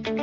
Good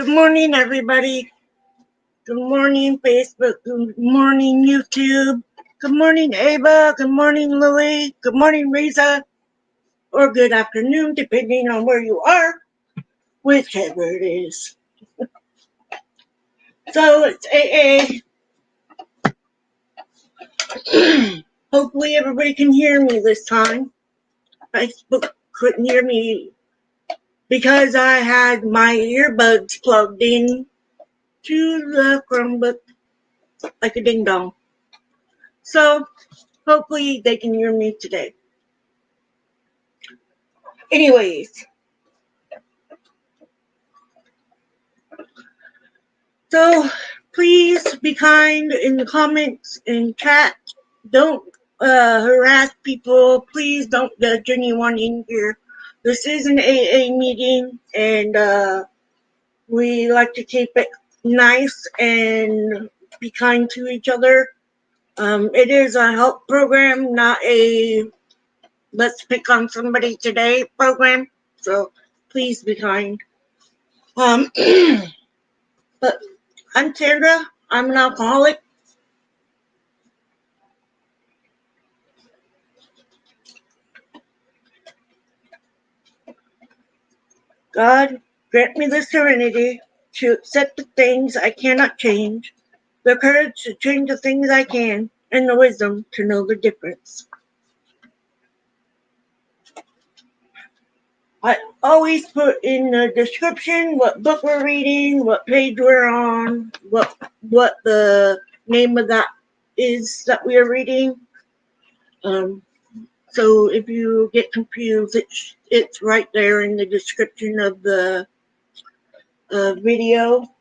morning, everybody. Good morning, Facebook. Good morning, YouTube. Good morning, Ava. Good morning, Lily. Good morning, Riza. Or good afternoon, depending on where you are, whichever it is. So it's AA. Hopefully, everybody can hear me this time. Facebook couldn't hear me because I had my earbuds plugged in to the Chromebook like a ding dong. So hopefully they can hear me today. Anyways, so please be kind in the comments and chat. Don't harass people. Please don't judge anyone in here. This is an AA meeting, and we like to keep it nice and be kind to each other. It is a help program, not a let's pick on somebody today program. So please be kind. But I'm Sandra. I'm an alcoholic. God, grant me the serenity to accept the things I cannot change, the courage to change the things I can, and the wisdom to know the difference. I always put in the description what book we're reading, what page we're on, what the name of that is that we are reading. So if you get confused, it's right there in the description of the video.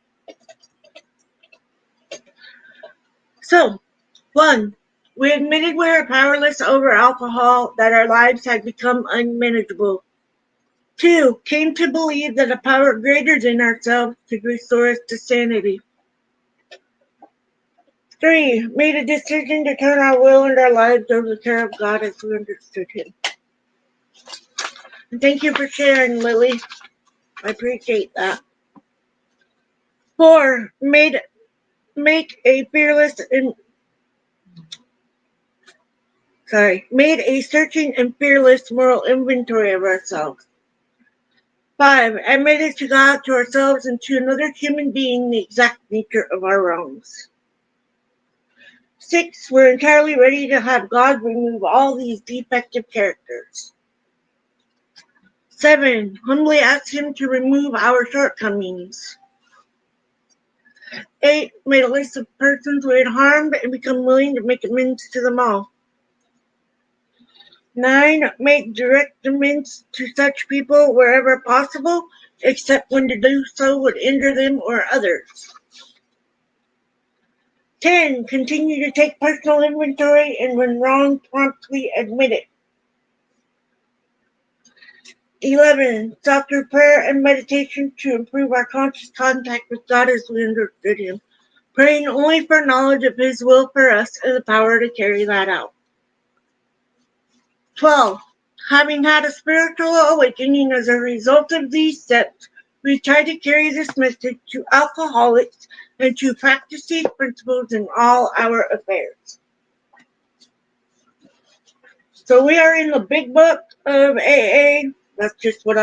So, 1. We admitted we are powerless over alcohol, that our lives had become unmanageable. 2. Came to believe that a power greater than ourselves could restore us to sanity. 3. Made a decision to turn our will and our lives over to the care of God as we understood Him. And thank you for sharing, Lily. I appreciate that. 4. Make a searching and fearless moral inventory of ourselves. 5. Admitted to God, to ourselves, and to another human being the exact nature of our wrongs. 6. We're entirely ready to have God remove all these defective characters. 7. Humbly ask Him to remove our shortcomings. 8. Made a list of persons we had harmed and become willing to make amends to them all. 9. Make direct amends to such people wherever possible, except when to do so would injure them or others. 10. Continue to take personal inventory, and when wrong, promptly admit it. 11. Sought through prayer and meditation to improve our conscious contact with God as we understood Him, praying only for knowledge of His will for us and the power to carry that out. 12. Having had a spiritual awakening as a result of these steps, we try to carry this message to alcoholics and to practice these principles in all our affairs. So we are in the big book of AA. That's just what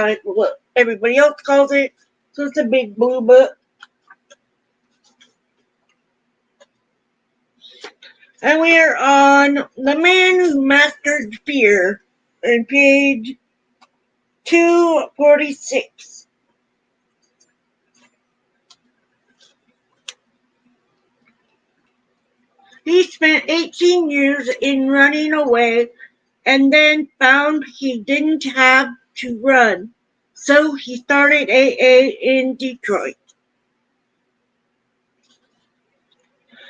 everybody else calls it. So it's a big blue book. And we are on The Man Who Mastered Fear on page 246. He spent 18 years in running away and then found he didn't have to run. So he started AA in Detroit.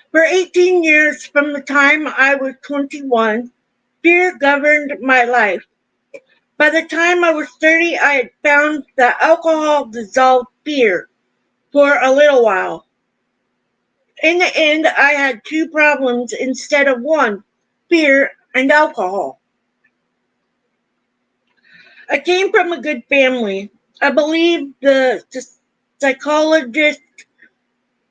For 18 years, from the time I was 21, fear governed my life. By the time I was 30, I had found that alcohol dissolved fear for a little while. In the end, I had two problems instead of one: fear and alcohol. I came from a good family. I believe the psychologist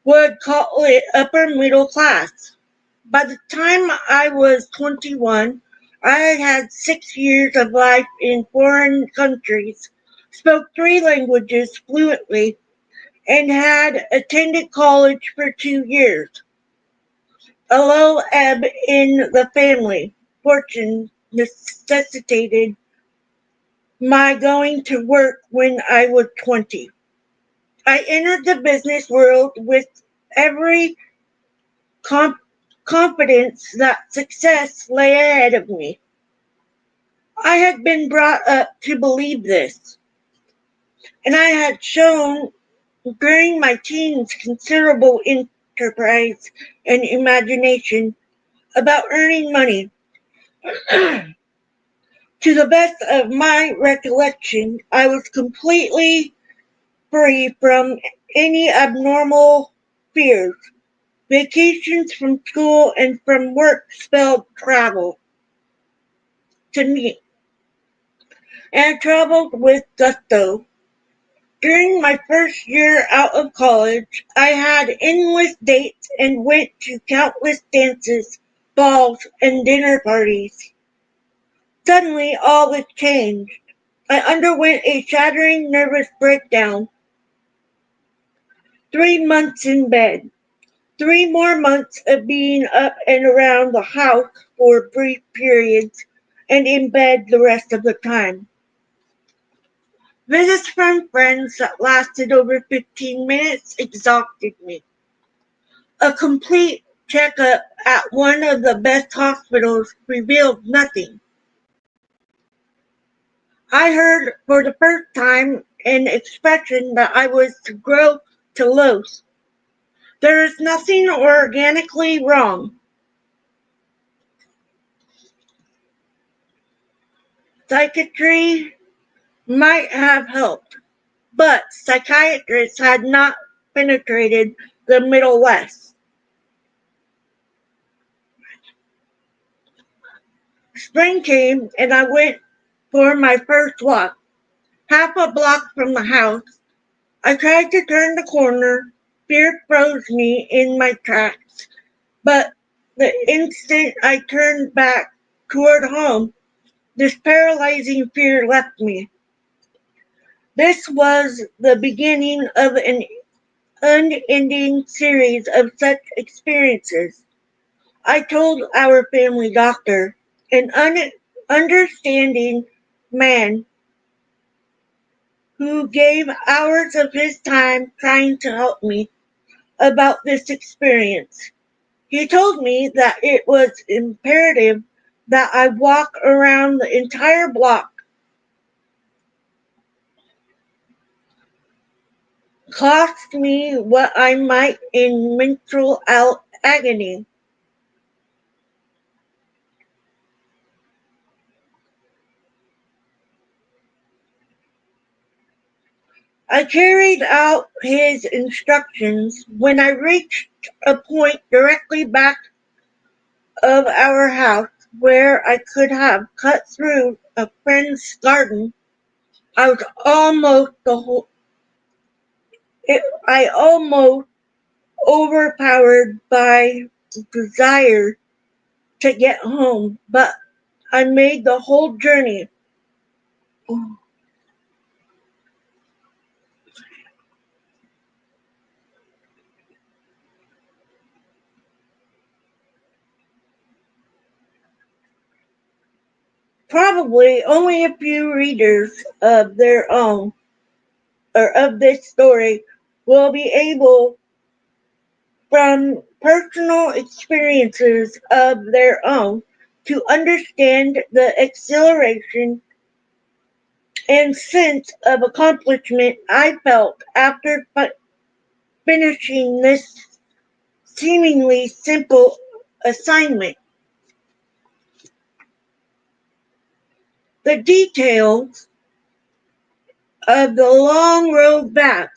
would call it upper middle class. By the time I was 21, I had 6 years of life in foreign countries, spoke three languages fluently, and had attended college for 2 years. A low ebb in the family fortune necessitated my going to work when I was 20. I entered the business world with every confidence that success lay ahead of me. I had been brought up to believe this, and I had shown during my teens considerable enterprise and imagination about earning money. To the best of my recollection, I was completely free from any abnormal fears. Vacations from school and from work spelled travel to me, and I traveled with gusto. During my first year out of college, I had endless dates and went to countless dances, balls, and dinner parties. Suddenly, all this changed. I underwent a shattering nervous breakdown. 3 months in bed. 3 more months of being up and around the house for brief periods and in bed the rest of the time. Visits from friends that lasted over 15 minutes exhausted me. A complete checkup at one of the best hospitals revealed nothing. I heard for the first time an expression that I was to grow to lows. There is nothing organically wrong. Psychiatry might have helped, but psychiatrists had not penetrated the Middle West. Spring came and I went for my first walk. Half a block from the house, I tried to turn the corner. Fear froze me in my tracks, but the instant I turned back toward home, this paralyzing fear left me. This was the beginning of an unending series of such experiences. I told our family doctor, an understanding man who gave hours of his time trying to help me, about this experience. He told me that it was imperative that I walk around the entire block, cost me what I might in mental agony. I carried out his instructions. When I reached a point directly back of our house where I could have cut through a friend's garden, I was almost the whole, I almost overpowered by desire to get home, but I made the whole journey. Probably only a few readers of their own or of this story will be able, from personal experiences of their own, to understand the exhilaration and sense of accomplishment I felt after finishing this seemingly simple assignment. The details of the long road back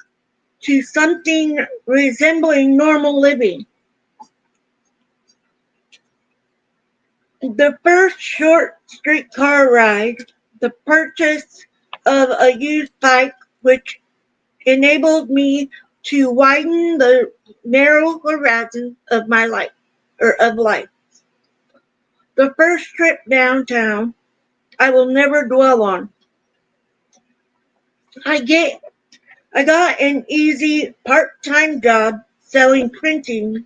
to something resembling normal living. The first short streetcar ride, the purchase of a used bike which enabled me to widen the narrow horizon of my life or of life. The first trip downtown I will never dwell on. I get I got an easy part-time job selling printing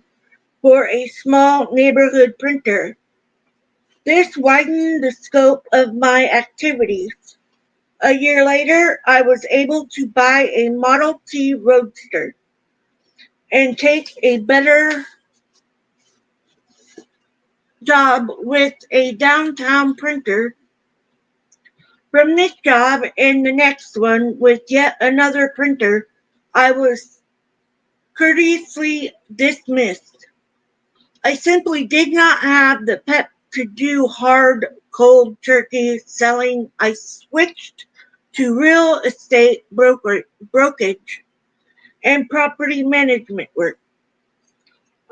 for a small neighborhood printer. This widened the scope of my activities. A year later, I was able to buy a Model T Roadster and take a better job with a downtown printer. From this job and the next one with yet another printer, I was courteously dismissed. I simply did not have the pep to do hard, cold turkey selling. I switched to real estate brokerage and property management work.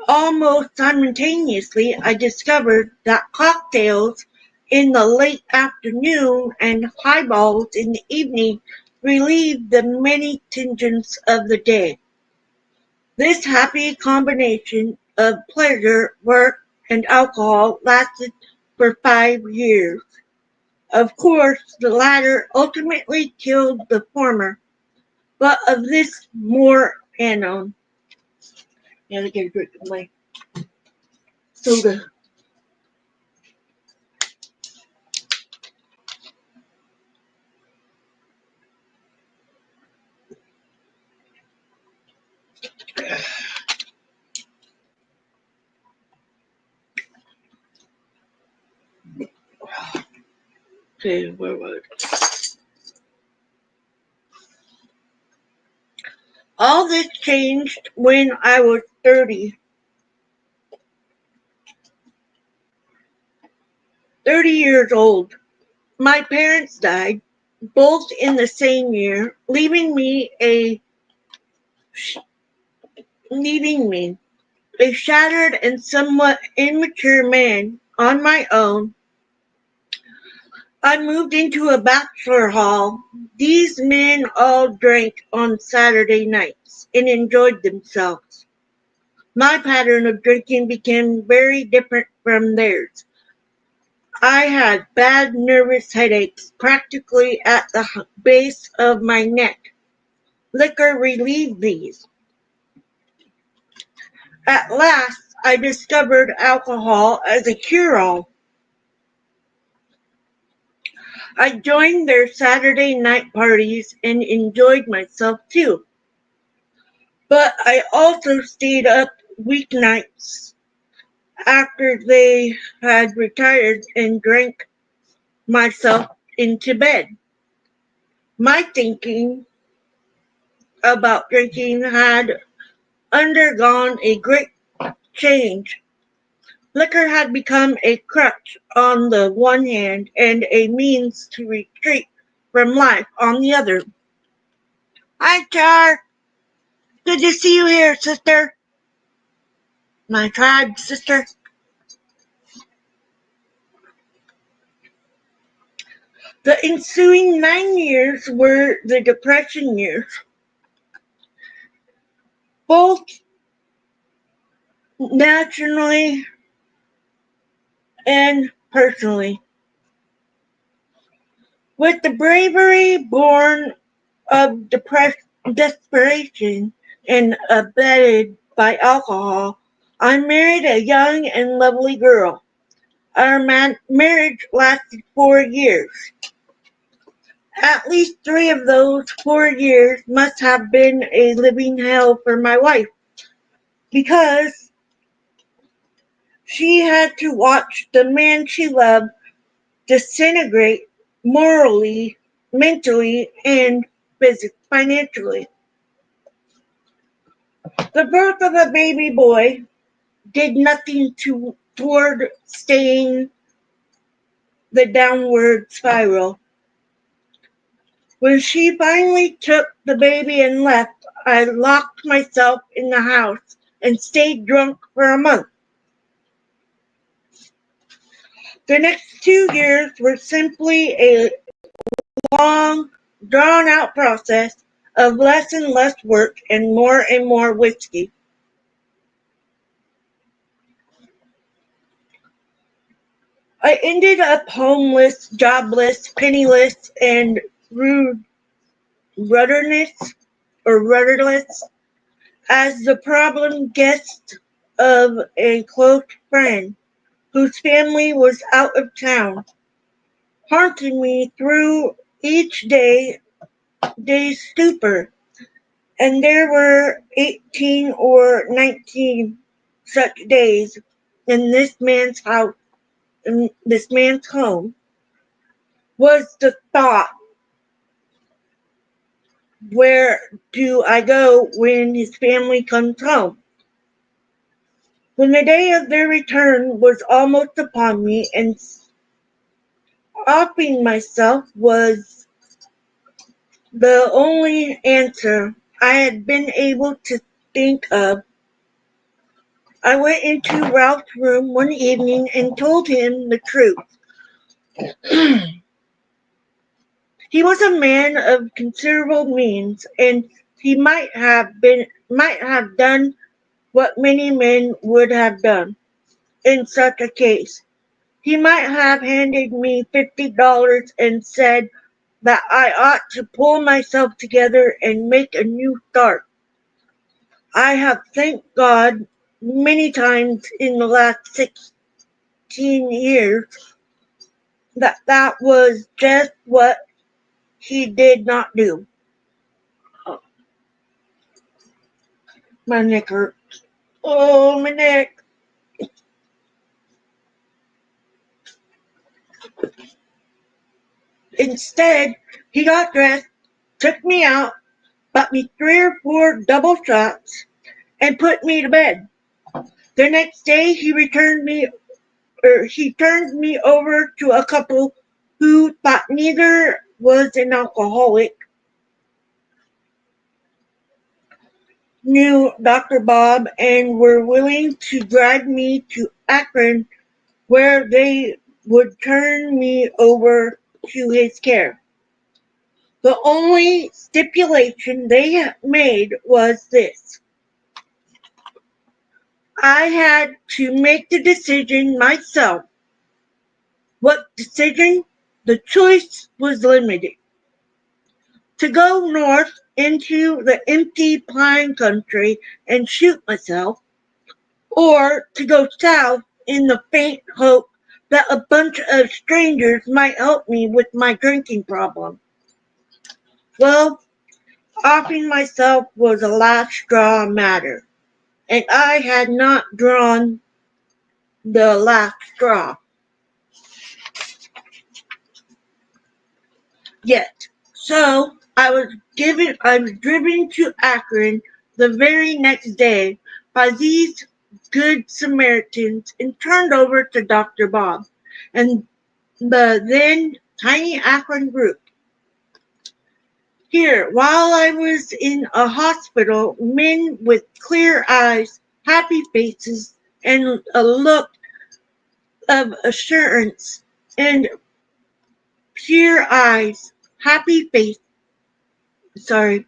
Almost simultaneously, I discovered that cocktails in the late afternoon and highballs in the evening relieved the many tensions of the day. This happy combination of pleasure, work, and alcohol lasted for 5 years. Of course, the latter ultimately killed the former, but of this more anon. Yeah, I get a drink of my soda. Okay, where was it? All this changed when I was 30 years old. My parents died, both in the same year, leaving me, a shattered and somewhat immature man, on my own. I moved into a bachelor hall. These men all drank on Saturday nights and enjoyed themselves. My pattern of drinking became very different from theirs. I had bad nervous headaches practically at the base of my neck. Liquor relieved these. At last, I discovered alcohol as a cure-all. I joined their Saturday night parties and enjoyed myself too. But I also stayed up weeknights after they had retired and drank myself into bed. My thinking about drinking had undergone a great change. Liquor had become a crutch on the one hand and a means to retreat from life on the other. Hi, Char. Good to see you here, sister. My tribe sister. The ensuing 9 years were the Depression years, both nationally and personally. With the bravery born of desperation and abetted by alcohol, I married a young and lovely girl. Our marriage lasted 4 years. At least 3 of those 4 years must have been a living hell for my wife, because she had to watch the man she loved disintegrate morally, mentally, and financially. The birth of a baby boy did nothing toward staying the downward spiral. When she finally took the baby and left, I locked myself in the house and stayed drunk for a month. The next 2 years were simply a long, drawn-out process of less and less work and more whiskey. I ended up homeless, jobless, penniless, and rudderless, as the problem guest of a close friend whose family was out of town, haunting me through each day's stupor. And there were 18 or 19 such days in this man's house, in this man's home, was the thought, where do I go when his family comes home? When the day of their return was almost upon me, and offing myself was the only answer I had been able to think of, I went into Ralph's room one evening and told him the truth. He was a man of considerable means, and he might have done what many men would have done in such a case. He might have handed me $50 and said that I ought to pull myself together and make a new start. I have thanked God many times in the last 16 years that was just what he did not do. Oh, my neck hurts. Oh, my neck. Instead, he got dressed, took me out, bought me 3 or 4 double shots, and put me to bed. The next day, he turned me over to a couple who thought neither was an alcoholic, knew Dr. Bob, and were willing to drive me to Akron, where they would turn me over to his care. The only stipulation they made was this: I had to make the decision myself. What decision? The choice was limited: to go north into the empty pine country and shoot myself, or to go south in the faint hope that a bunch of strangers might help me with my drinking problem. Well, offing myself was a last straw matter, and I had not drawn the last straw yet. So I was driven to Akron the very next day by these good Samaritans and turned over to Dr. Bob and the then tiny Akron group. Here, while I was in a hospital, men with clear eyes, happy faces, and a look of assurance, and pure eyes, happy face, sorry,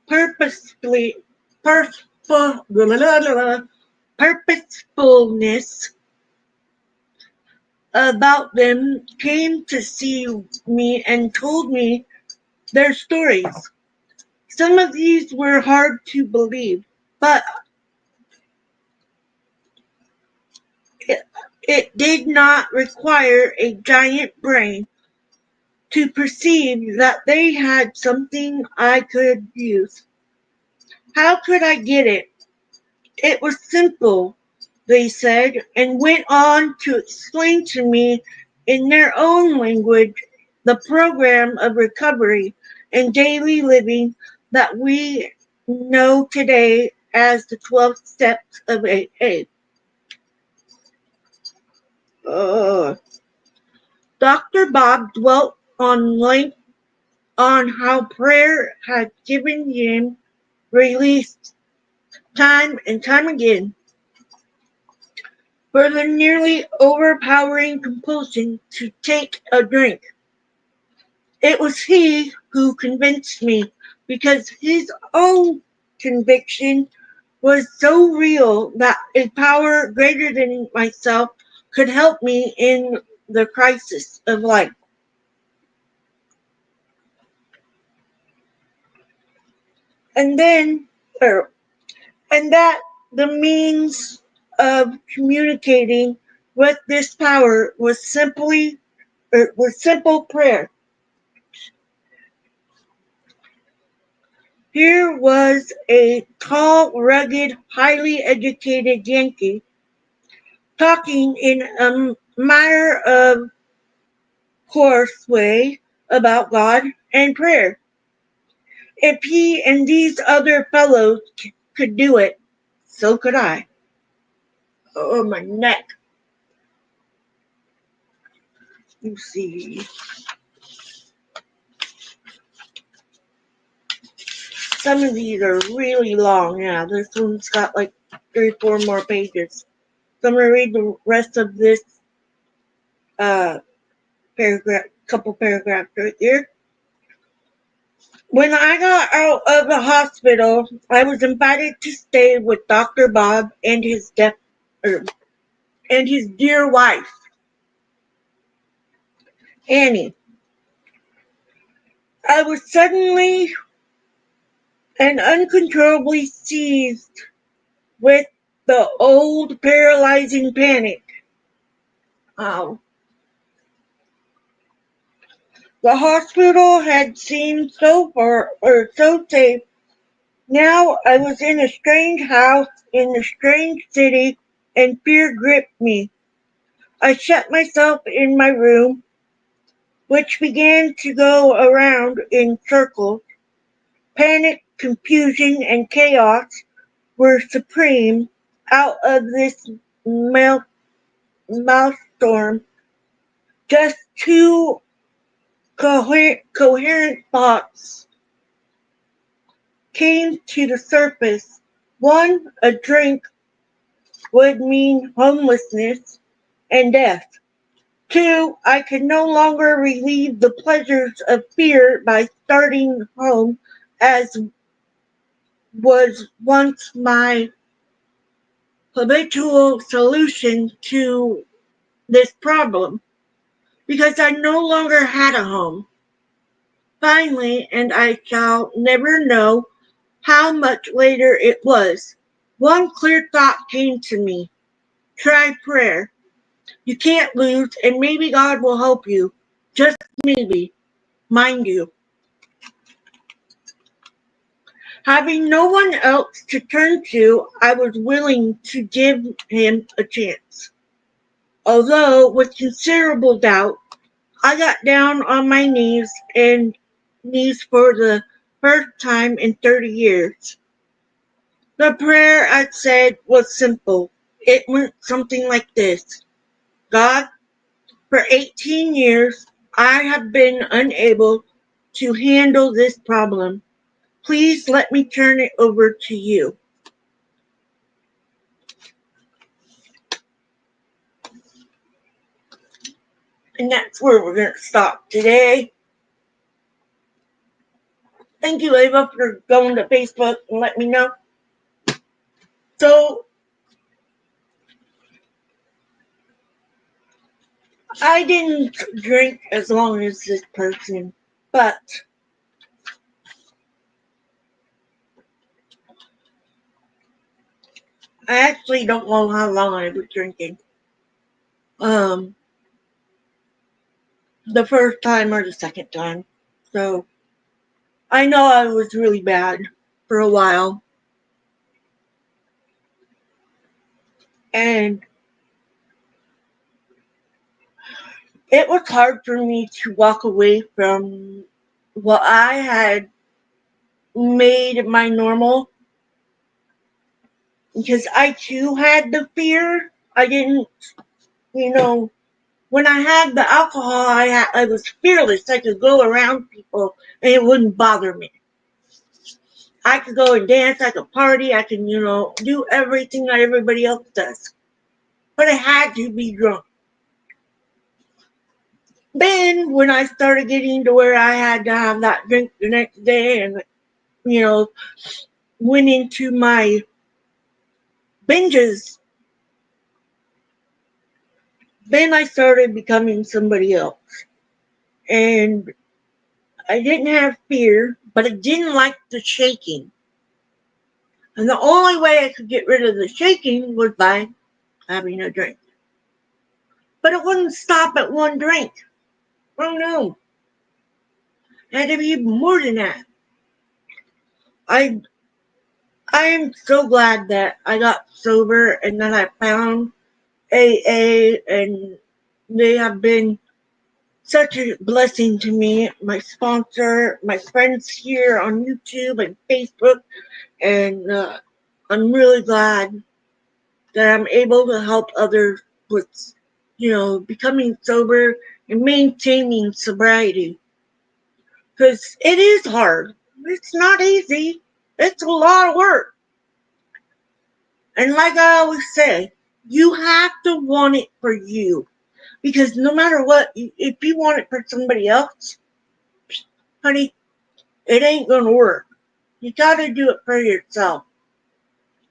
purposefully, purposeful, purposefulness, about them came to see me and told me their stories. Some of these were hard to believe, but it, it did not require a giant brain to perceive that they had something I could use. How could I get it? It was simple, they said, and went on to explain to me in their own language the program of recovery and daily living that we know today as the 12 steps of AA. Dr. Bob dwelt on length on how prayer had given him release time and time again for the nearly overpowering compulsion to take a drink. It was he who convinced me because his own conviction was so real that a power greater than myself could help me in the crisis of life. And then, and that the means of communicating with this power was simple prayer. Here was a tall, rugged, highly educated Yankee talking in a matter of course way about God and prayer. If he and these other fellows could do it, so could I. Oh, my neck. You see. Some of these are really long. Yeah, this one's got like 3 or 4 more pages. So I'm going to read the rest of this couple paragraphs right here. When I got out of the hospital, I was invited to stay with Dr. Bob and his dear wife, Annie. I was suddenly and uncontrollably seized with the old paralyzing panic. Oh. The hospital had seemed so far or so safe. Now I was in a strange house in a strange city, and fear gripped me. I shut myself in my room, which began to go around in circles. Panic, confusion, and chaos were supreme. Out of this maelstrom, just two coherent thoughts came to the surface. One, a drink would mean homelessness and death. Two, I could no longer relieve the pleasures of fear by starting home as was once my habitual solution to this problem, because I no longer had a home. Finally, and I shall never know how much later it was, one clear thought came to me. Try prayer. You can't lose, and maybe God will help you. Just maybe. Mind you. Having no one else to turn to, I was willing to give him a chance. Although with considerable doubt, I got down on my knees for the first time in 30 years. The prayer I said was simple. It went something like this. God, for 18 years, I have been unable to handle this problem. Please let me turn it over to you. And that's where we're going to stop today. Thank you, Ava, for going to Facebook and let me know. So, I didn't drink as long as this person, but I actually don't know how long I was drinking. Um, the first time or the second time. So I know I was really bad for a while. And it was hard for me to walk away from what I had made my normal because I too had the fear. I didn't, you know, when I had the alcohol, I was fearless. I could go around people and it wouldn't bother me. I could go and dance, I could party, I could, do everything that everybody else does. But I had to be drunk. Then when I started getting to where I had to have that drink the next day and, you know, went into my binges, then I started becoming somebody else. And I didn't have fear, but I didn't like the shaking. And the only way I could get rid of the shaking was by having a drink. But it wouldn't stop at one drink. Oh no. It had to be more than that. I I am so glad that I got sober and that I found AA, and they have been such a blessing to me. My sponsor, my friends here on YouTube and Facebook, and I'm really glad that I'm able to help others with, becoming sober and maintaining sobriety. Because it is hard. It's not easy. It's a lot of work. And like I always say, you have to want it for you. Because no matter what, if you want it for somebody else, honey, it ain't going to work. You got to do it for yourself.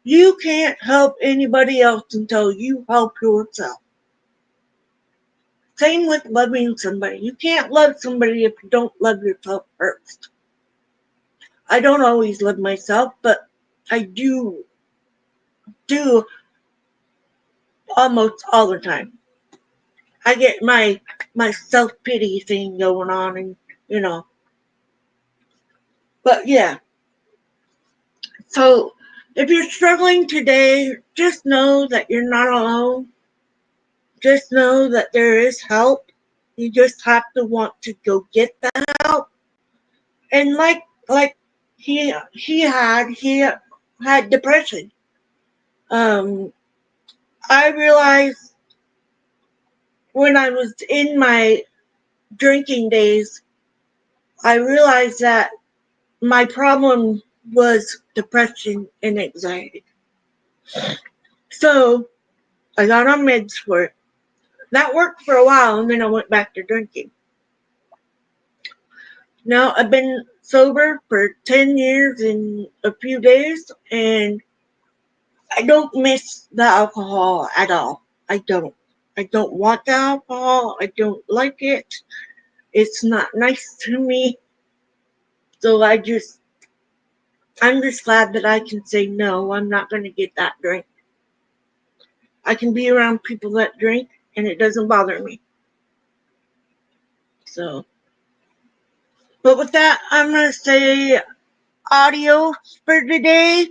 You can't help anybody else until you help yourself. Same with loving somebody. You can't love somebody if you don't love yourself first. I don't always love myself, but I do almost all the time. I get my self pity thing going on, and you know. But yeah, so if you're struggling today, just know that you're not alone. Just know that there is help. You just have to want to go get that help. And like he had depression. Um, I realized when I was in my drinking days, I realized that my problem was depression and anxiety. So I got on meds for it. That worked for a while, and then I went back to drinking. Now I've been sober for 10 years in a few days, and I don't miss the alcohol at all. I don't. I don't want the alcohol. I don't like it. It's not nice to me. So I'm just glad that I can say no, I'm not going to get that drink. I can be around people that drink and it doesn't bother me. So, but with that, I'm going to say adios for today.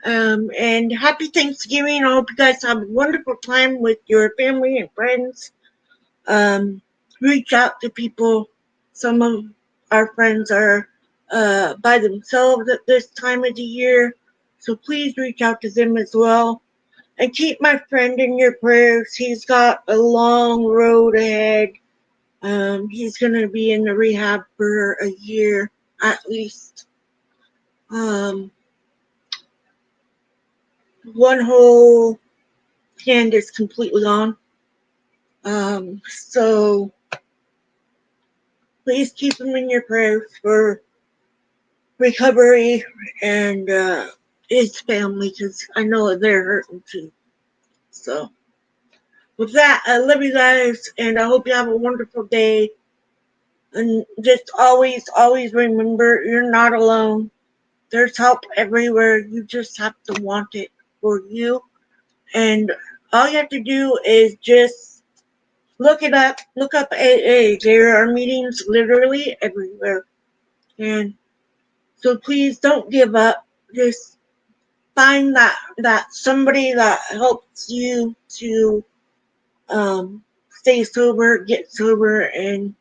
And happy Thanksgiving. I hope you guys have a wonderful time with your family and friends. Reach out to people. Some of our friends are by themselves at this time of the year. So please reach out to them as well. And keep my friend in your prayers. He's got a long road ahead. He's going to be in the rehab for a year at least. Um, one whole hand is completely gone. So please keep him in your prayers for recovery and his family because I know they're hurting too. So With that, I love you guys, and I hope you have a wonderful day. And just always, always remember you're not alone. There's help everywhere. You just have to want it for you. And all you have to do is just look it up. Look up AA. There are meetings literally everywhere. And so please don't give up. Just find that somebody that helps you to stay sober, get sober, and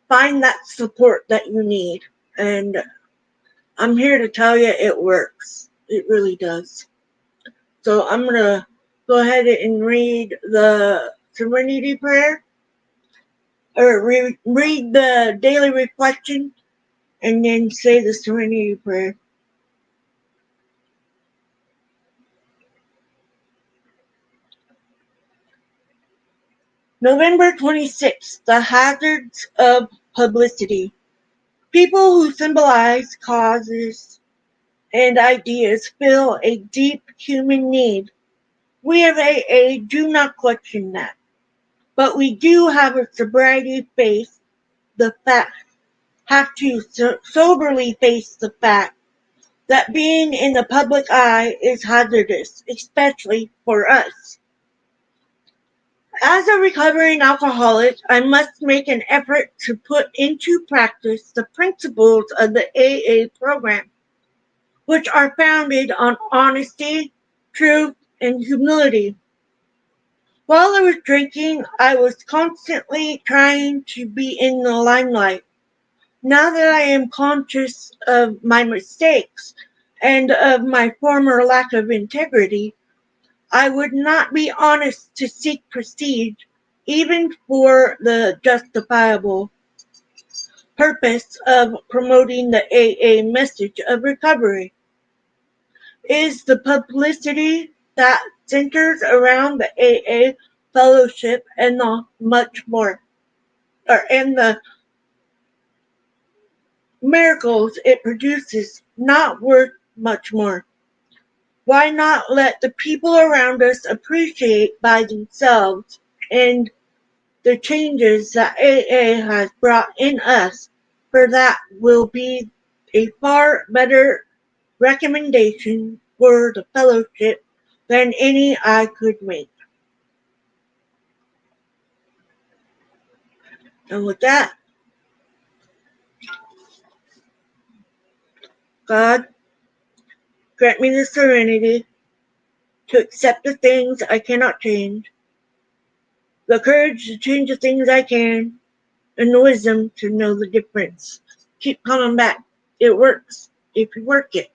find that support that you need. And I'm here to tell you it works. It really does. So I'm going to go ahead and read the Serenity Prayer, or read the daily reflection, and then say the Serenity Prayer. November 26th, the hazards of publicity. People who symbolize causes and ideas feel a deep human need. We of AA do not question that, but we do have a sobriety face the fact, have to soberly face the fact that being in the public eye is hazardous, especially for us. As a recovering alcoholic, I must make an effort to put into practice the principles of the AA program, which are founded on honesty, truth, and humility. While I was drinking, I was constantly trying to be in the limelight. Now that I am conscious of my mistakes and of my former lack of integrity, I would not be honest to seek prestige, even for the justifiable purpose of promoting the AA message of recovery. Is the publicity that centers around the AA fellowship and the much more, and the miracles it produces not worth much more? Why not let the people around us appreciate by themselves and the changes that AA has brought in us? For that will be a far better recommendation for the fellowship than any I could make. And with that, God, grant me the serenity to accept the things I cannot change, the courage to change the things I can, and the wisdom to know the difference. Keep coming back. It works if you work it.